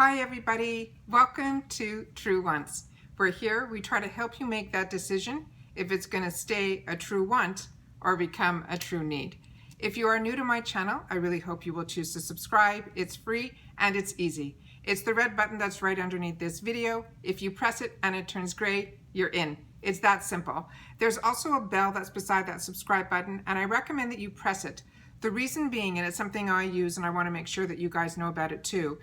Hi everybody, welcome to True Wants. We're here, we try to help you make that decision if it's going to stay a true want or become a true need. If you are new to my channel, I really hope you will choose to subscribe. It's free and it's easy. It's the red button that's right underneath this video. If you press it and it turns gray, you're in. It's that simple. There's also a bell that's beside that subscribe button, and I recommend that you press it. The reason being, and it's something I use and I want to make sure that you guys know about it too,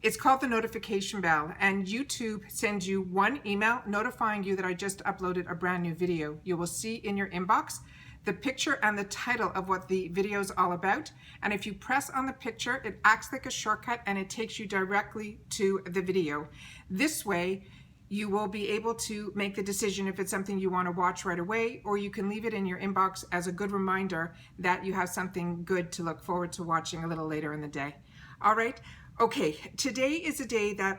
it's called the notification bell, and YouTube sends you one email notifying you that I just uploaded a brand new video. You will see in your inbox the picture and the title of what the video is all about, and if you press on the picture, it acts like a shortcut and it takes you directly to the video. This way, you will be able to make the decision if it's something you want to watch right away, or you can leave it in your inbox as a good reminder that you have something good to look forward to watching a little later in the day. All right. Okay, today is a day that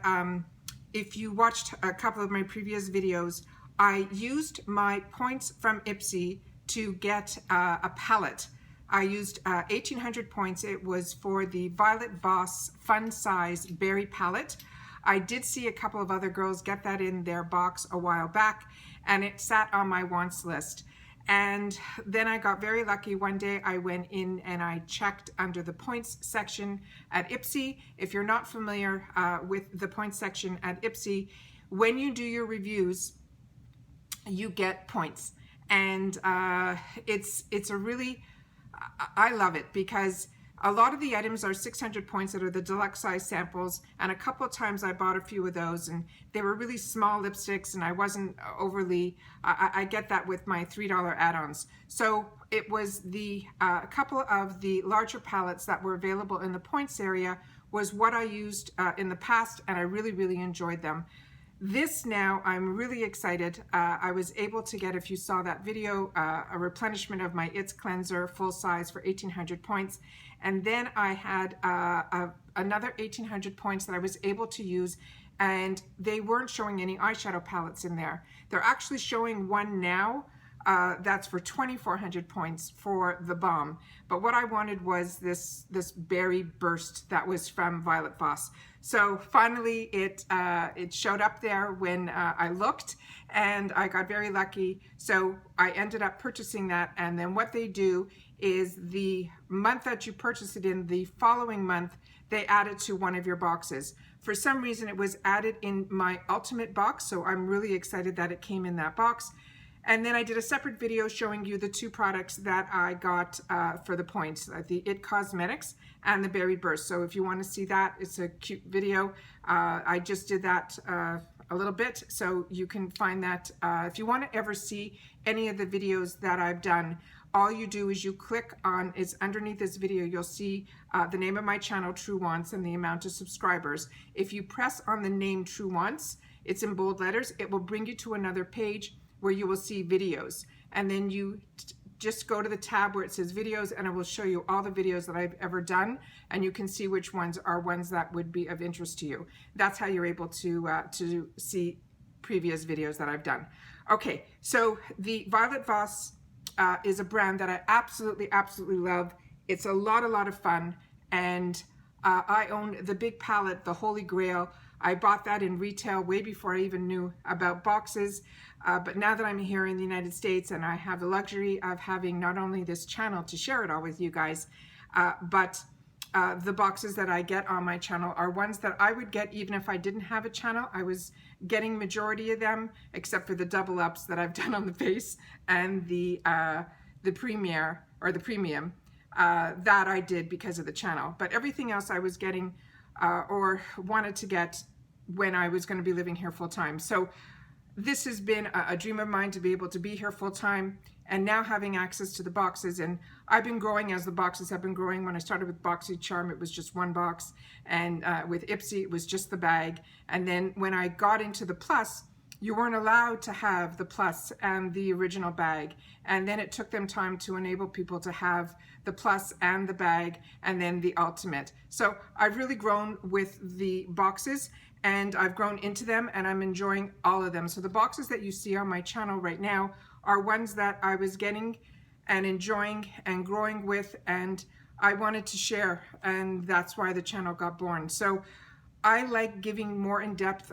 if you watched a couple of my previous videos, I used my points from Ipsy to get a palette. I used 1,800 points. It was for the Violet Voss Fun Size Berry palette. I did see a couple of other girls get that in their box a while back, and it sat on my wants list. And then I got very lucky. One day I went in and I checked under the points section at Ipsy. If you're not familiar with the points section at Ipsy, when you do your reviews, you get points. And it's a really, I love it because a lot of the items are 600 points that are the deluxe size samples, and a couple of times I bought a few of those, and they were really small lipsticks, and I wasn't overly, I get that with my $3 add-ons. So it was the couple of the larger palettes that were available in the points area was what I used in the past, and I really enjoyed them. This now, I'm really excited. I was able to get, if you saw that video, a replenishment of my It's Cleanser full size for 1,800 points. And then I had another 1,800 points that I was able to use, and they weren't showing any eyeshadow palettes in there. They're actually showing one now that's for 2,400 points for the Balm. But what I wanted was this Berry Burst that was from Violet Voss. So finally it showed up there when I looked, and I got very lucky. So I ended up purchasing that, and then what they do is the month that you purchase it in, the following month, they add it to one of your boxes. For some reason, it was added in my Ultimate box, so I'm really excited that it came in that box. And then I did a separate video showing you the two products that I got for the points, the It Cosmetics and the Berry Burst. So if you want to see that, it's a cute video. I just did that a little bit, so you can find that. If you want to ever see any of the videos that I've done, all you do is you click on, it's underneath this video, you'll see the name of my channel, True Wants, and the amount of subscribers. If you press on the name True Wants, it's in bold letters, it will bring you to another page where you will see videos. And then you just go to the tab where it says videos, and it will show you all the videos that I've ever done, and you can see which ones are ones that would be of interest to you. That's how you're able to see previous videos that I've done. Okay, so the Violet Voss is a brand that I absolutely love. It's a lot of fun, and I own the big palette, the Holy Grail. I bought that in retail way before I even knew about boxes, but now that I'm here in the United States and I have the luxury of having not only this channel to share it all with you guys, but the boxes that I get on my channel are ones that I would get even if I didn't have a channel. I was getting majority of them, except for the double ups that I've done on the face and the Premier or the Premium that I did because of the channel. But everything else I was getting or wanted to get when I was going to be living here full time. So this has been a dream of mine to be able to be here full time, and now having access to the boxes. And I've been growing as the boxes have been growing. When I started with BoxyCharm, it was just one box, and with Ipsy, it was just the bag. And then when I got into the Plus, you weren't allowed to have the Plus and the original bag. And then it took them time to enable people to have the Plus and the bag, and then the Ultimate. So I've really grown with the boxes, and I've grown into them, and I'm enjoying all of them. So the boxes that you see on my channel right now are ones that I was getting and enjoying and growing with, and I wanted to share, and that's why the channel got born. So I like giving more in-depth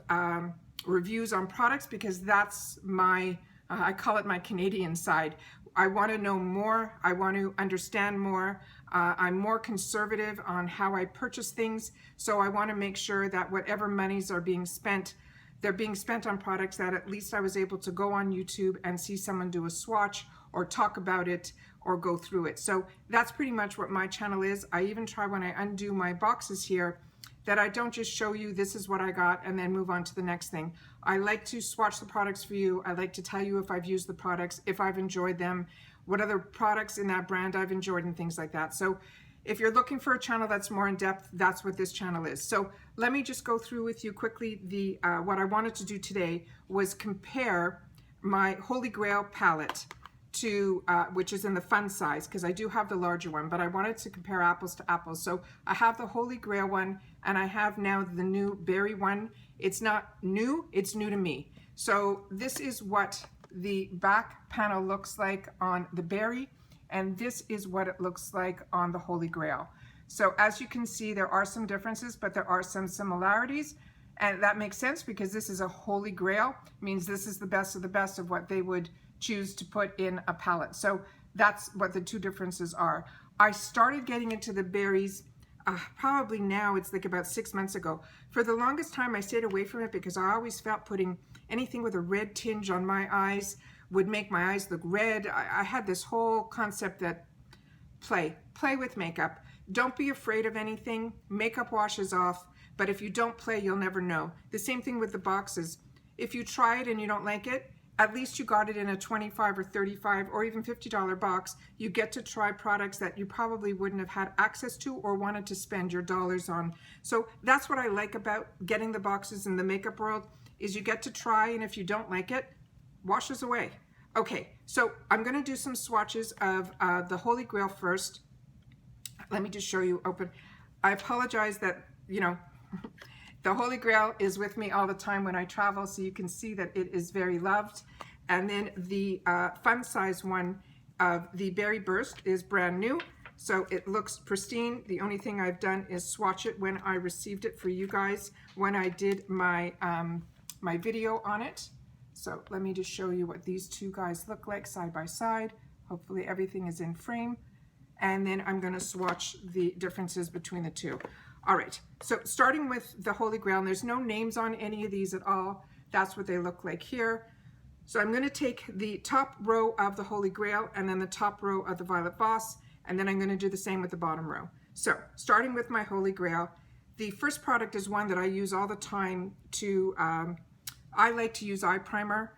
reviews on products because that's my, I call it my Canadian side. I want to know more. I want to understand more. I'm more conservative on how I purchase things. So I want to make sure that whatever monies are being spent, they're being spent on products that at least I was able to go on YouTube and see someone do a swatch or talk about it or go through it. So that's pretty much what my channel is. I even try when I undo my boxes here that I don't just show you this is what I got and then move on to the next thing. I like to swatch the products for you. I like to tell you if I've used the products, if I've enjoyed them, what other products in that brand I've enjoyed and things like that. So if you're looking for a channel that's more in depth, that's what this channel is. So let me just go through with you quickly the what I wanted to do today was compare my Holy Grail palette to which is in the fun size, because I do have the larger one, but I wanted to compare apples to apples. So I have the Holy Grail one and I have now the new berry one. It's not new, it's new to me. So this is what the back panel looks like on the berry, and this is what it looks like on the Holy Grail. So as you can see, there are some differences, but there are some similarities. And that makes sense because this is a Holy Grail, means this is the best of what they would choose to put in a palette. So that's what the two differences are. I started getting into the berries probably now, it's like about 6 months ago. For the longest time I stayed away from it because I always felt putting anything with a red tinge on my eyes would make my eyes look red. I had this whole concept that play with makeup. Don't be afraid of anything. Makeup washes off, but if you don't play, you'll never know. The same thing with the boxes. If you try it and you don't like it, at least you got it in a $25 or $35 or even $50 box. You get to try products that you probably wouldn't have had access to or wanted to spend your dollars on. So that's what I like about getting the boxes in the makeup world, is you get to try, and if you don't like it, washes away. Okay, so I'm gonna do some swatches of the Holy Grail first. Let me just show you open. I apologize that, you know, the Holy Grail is with me all the time when I travel, so you can see that it is very loved. And then the fun size one of the Berry Burst is brand new, so it looks pristine. The only thing I've done is swatch it when I received it for you guys when I did my my video on it. So let me just show you what these two guys look like side by side. Hopefully everything is in frame. And then I'm going to swatch the differences between the two. All right, so starting with the Holy Grail, and there's no names on any of these at all. That's what they look like here. So I'm going to take the top row of the Holy Grail and then the top row of the Violet Voss, and then I'm going to do the same with the bottom row. So starting with my Holy Grail, the first product is one that I use all the time to, I like to use eye primer.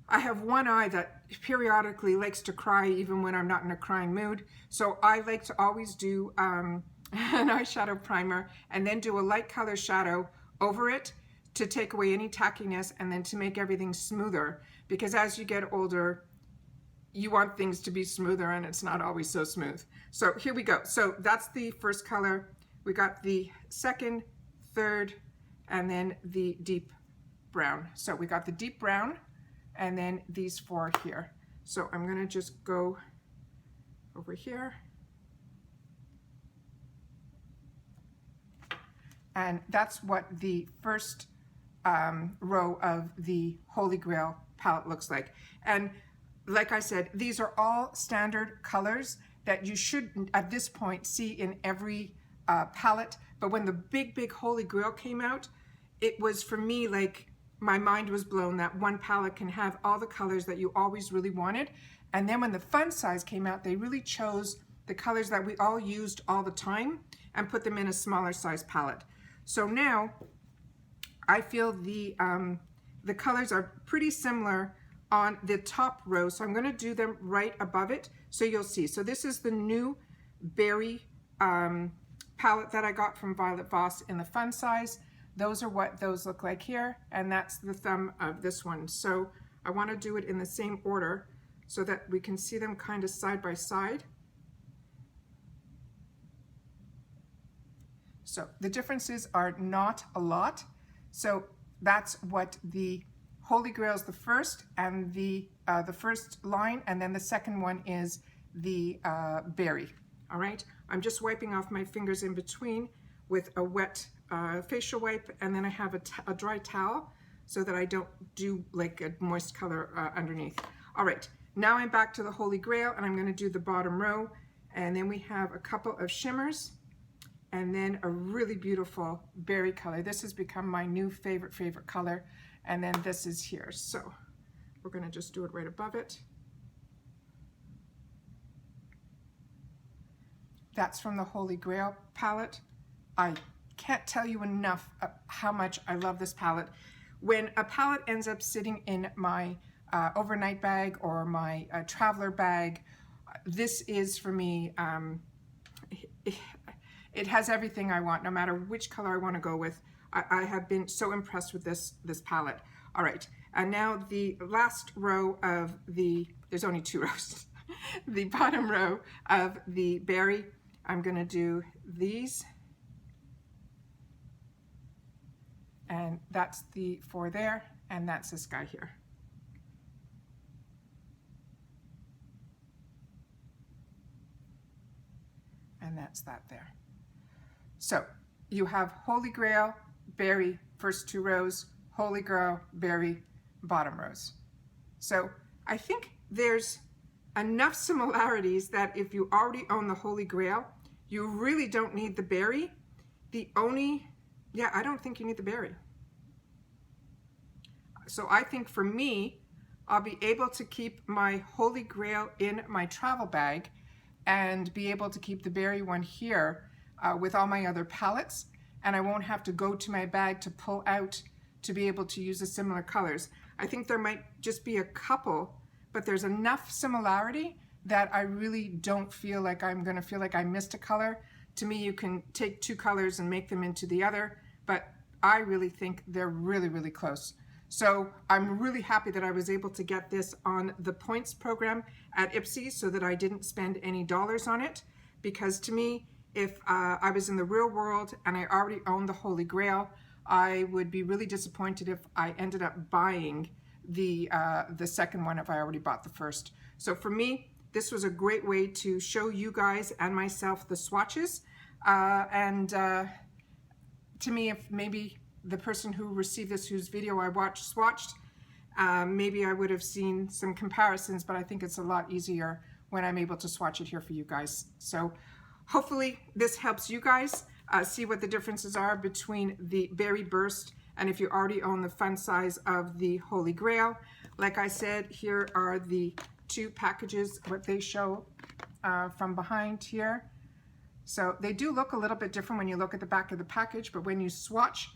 I have one eye that periodically likes to cry even when I'm not in a crying mood. So I like to always do an eyeshadow primer and then do a light color shadow over it to take away any tackiness and then to make everything smoother, because as you get older you want things to be smoother and it's not always so smooth. So here we go. So that's the first color. We got the second, third, and then the deep brown. So we got the deep brown and then these four here. So I'm going to just go over here. And that's what the first row of the Holy Grail palette looks like. And like I said, these are all standard colors that you should at this point see in every palette. But when the big Holy Grail came out, it was, for me, like my mind was blown that one palette can have all the colors that you always really wanted. And then when the fun size came out, they really chose the colors that we all used all the time and put them in a smaller size palette. So now I feel the colors are pretty similar on the top row. So I'm going to do them right above it so you'll see. So this is the new berry palette that I got from Violet Voss in the fun size. Those are what those look like here, and that's the thumb of this one. So I want to do it in the same order so that we can see them kind of side by side. So the differences are not a lot. So that's what the Holy Grail is, the first, and the first line, and then the second one is the berry. All right, I'm just wiping off my fingers in between with a wet facial wipe, and then I have a dry towel so that I don't do like a moist color underneath. All right, now I'm back to the Holy Grail, and I'm going to do the bottom row, and then we have a couple of shimmers, and then a really beautiful berry color. This has become my new favorite color, and then this is here. So we're going to just do it right above it. That's from the Holy Grail palette. I can't tell you enough how much I love this palette. When a palette ends up sitting in my overnight bag or my traveler bag, this is for me, it has everything I want, no matter which color I want to go with. I have been so impressed with this palette. All right, and now the last row of there's only 2 rows, the bottom row of the berry, I'm going to do these. And that's the 4 there, and that's this guy here. And that's that there. So you have Holy Grail, berry, first 2 rows, Holy Grail, berry, bottom rows. So I think there's enough similarities that if you already own the Holy Grail, you really don't need the berry. I don't think you need the berry. So I think for me, I'll be able to keep my Holy Grail in my travel bag and be able to keep the berry one here with all my other palettes, and I won't have to go to my bag to pull out to be able to use the similar colors. I think there might just be a couple, but there's enough similarity that I really don't feel like I'm going to feel like I missed a color. To me, you can take 2 colors and make them into the other, but I really think they're really close. So I'm really happy that I was able to get this on the points program at Ipsy so that I didn't spend any dollars on it, because to me, if I was in the real world and I already owned the Holy Grail, I would be really disappointed if I ended up buying the second one if I already bought the first. So for me, this was a great way to show you guys and myself the swatches. To me, if maybe the person who received this, whose video I swatched, maybe I would have seen some comparisons, but I think it's a lot easier when I'm able to swatch it here for you guys. So hopefully this helps you guys see what the differences are between the Berry Burst and if you already own the fun size of the Holy Grail. Like I said, here are the 2 packages, what they show from behind here. So they do look a little bit different when you look at the back of the package, but when you swatch,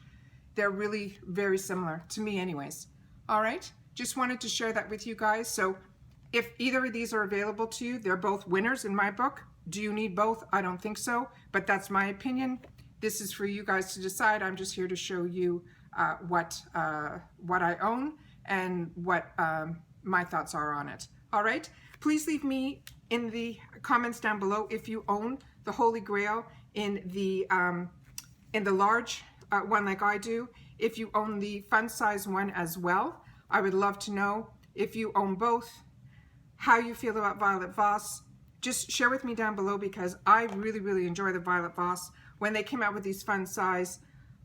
they're really very similar, to me anyways. All right, just wanted to share that with you guys. So if either of these are available to you, they're both winners in my book. Do you need both? I don't think so, but that's my opinion. This is for you guys to decide. I'm just here to show you what I own and what my thoughts are on it. All right, please leave me in the comments down below if you own the Holy Grail in the large one like I do. If you own the fun size one as well, I would love to know. If you own both, how you feel about Violet Voss. Just share with me down below, because I really enjoy the Violet Voss. When they came out with these fun size,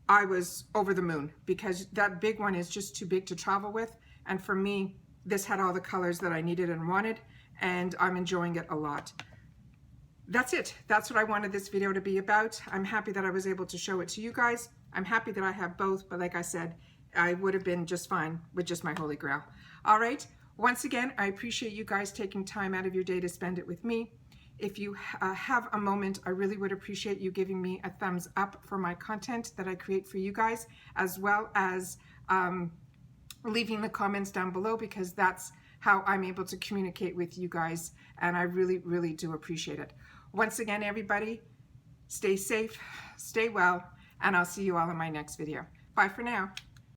I was over the moon, because that big one is just too big to travel with, and for me, this had all the colors that I needed and wanted, and I'm enjoying it a lot. That's it. That's what I wanted this video to be about. I'm happy that I was able to show it to you guys. I'm happy that I have both, but like I said, I would have been just fine with just my Holy Grail. All right. Once again, I appreciate you guys taking time out of your day to spend it with me. If you have a moment, I really would appreciate you giving me a thumbs up for my content that I create for you guys, as well as leaving the comments down below, because that's how I'm able to communicate with you guys, and I really do appreciate it. Once again, everybody, stay safe, stay well, and I'll see you all in my next video. Bye for now.